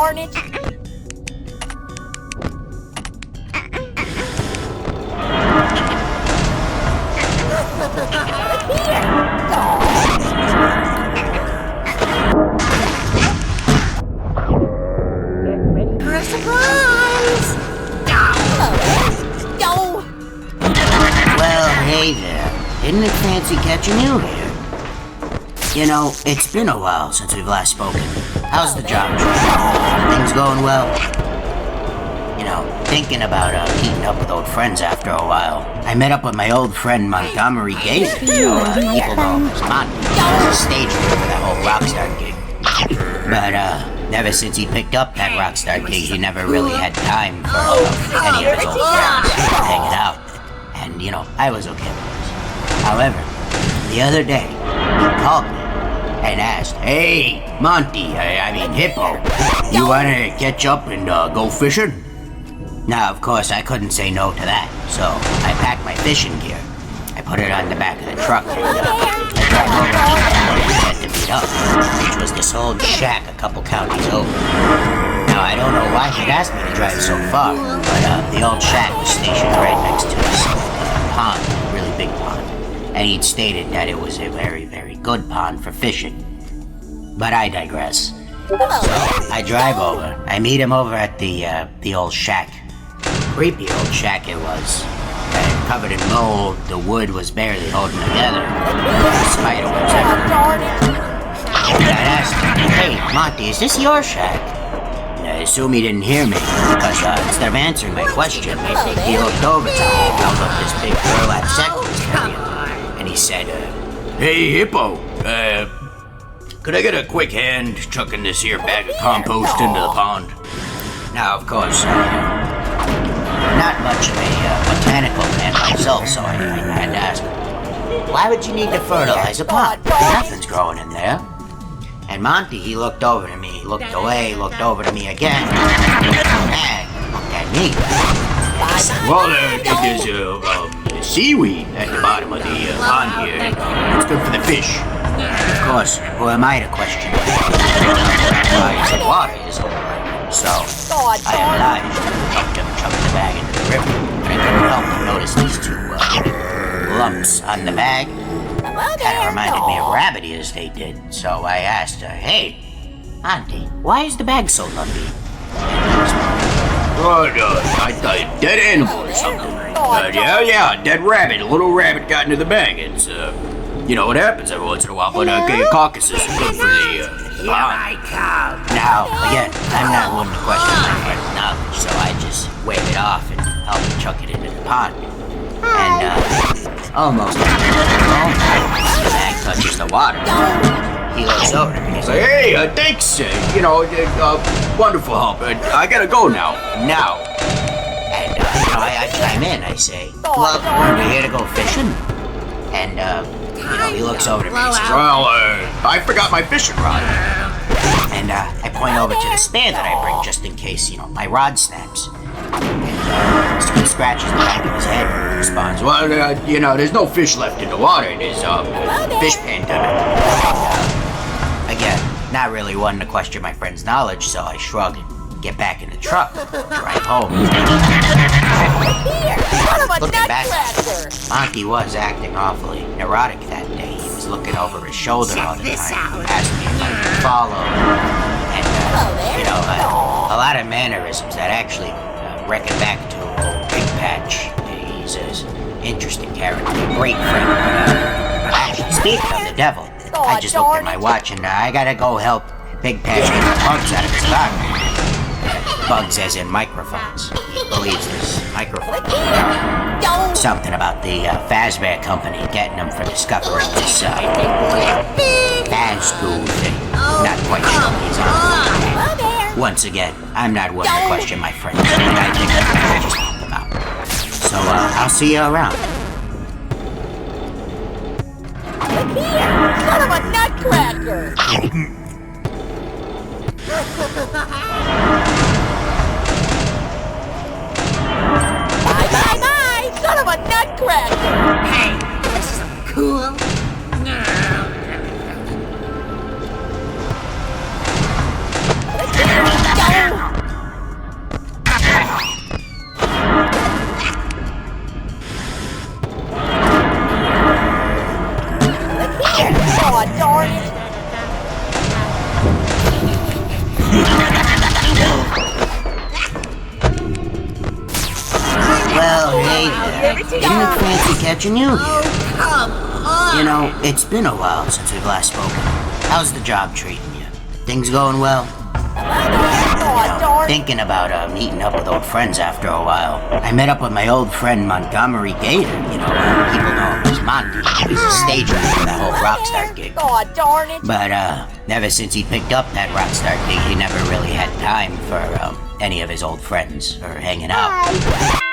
darn it! Surprise! No! Well, hey there. Isn't it fancy catching you here? You know, it's been a while since we've last spoken. How's the job? Things going well? You know, thinking about meeting up with old friends after a while. I met up with my old friend Montgomery Gazer. People know him as Monty. He's a stage name for that whole Rockstar gig. But ever since he picked up that Rockstar gig, he never really had time for any of his old friends hanging out. And, you know, I was okay with this. However, the other day, he called me and asked, "Hey, Monty, I mean Hippo, you wanna catch up and go fishing?" Now, of course, I couldn't say no to that, so I packed my fishing gear. I put it on the back of the truck and I drive over to where we had to meet up, which was this old shack a couple counties over. Now, I don't know why he'd asked me to drive so far, but the old shack was stationed right next to this pond, a really big pond, and he'd stated that it was a very, very good pond for fishing. But I digress. So I drive over. I meet him over at the old shack. Creepy old shack it was. Covered in mold, the wood was barely holding together. The spider webs everywhere. And I asked him, "Hey, Monty, is this your shack?" And I assume he didn't hear me, because instead of answering my question, he looked over to me and held up this big burlap sack he was carrying. And he said, "Hey, Hippo, could I get a quick hand chucking this here bag of compost into the pond?" Now, of course, not much of a botanical man myself, so I had to ask him, "Why would you need to fertilize a pond? Nothing's growing in there." And Monty, he looked over to me, looked away, looked over to me again, and looked at me. And he said, "Well, there's seaweed at the bottom of the pond here. It's good for the fish." Of course, who am I to question it? The water is all right. So, I obliged and helped him chuck the bag into the river. But I couldn't help but notice these two lumps on the bag. Kind of reminded me of rabbit ears they did. So I asked her, "Hey, Auntie, why is the bag so lumpy?" "Oh, I thought dead animal or something." Yeah, dead rabbit. A little rabbit got into the bag. It's, you know what happens every once in a while, but carcasses are good for the pond. Now, again, I'm not one to question my friend's knowledge, so I just wave it off and help him chuck it into the pond. And, almost the bag touches the water. He looks over and he's like, "Hey, thanks, wonderful help. I gotta go now. Now." And, I chime in, I say, "Well, weren't we here to go fishing?" And, he looks over to me and says, "Well, I forgot my fishing rod." And, I point over to the spare that I bring just in case, my rod snaps. And, so he scratches the back of his head and responds, "Well, there's no fish left in the water. There's a fish pandemic." Again, not really one to question my friend's knowledge, so I shrug and get back in the truck, drive home. Looking back, Monty was acting awfully neurotic that day. He was looking over his shoulder all the time, asking me if I could follow. And, a lot of mannerisms that actually reckon back to old Big Patch. He's an interesting character, a great friend. But actually, speaking of the devil, I just looked at my watch and I gotta go help Big Patch get the bugs out of his car. Bugs as in microphones. He believes this microphone. Something about the Fazbear Company getting him for discovering this Faz food thing. Not quite sure he's on. Once again, I'm not one to question my friends, and I think I can just help them out. So, I'll see you around. Look here! Son of a nutcracker! Bye! Son of a nutcracker! Hey, this is cool. Look here! Didn't it fancy catching you here? Oh, come on. You know, it's been a while since we've last spoken. How's the job treating you? Things going well? Thinking about meeting up with old friends after a while. I met up with my old friend Montgomery Gator, people know him as Monty. He's a stage manager for that whole Rockstar gig. God darn it. But ever since he picked up that Rockstar gig, he never really had time for any of his old friends or hanging out.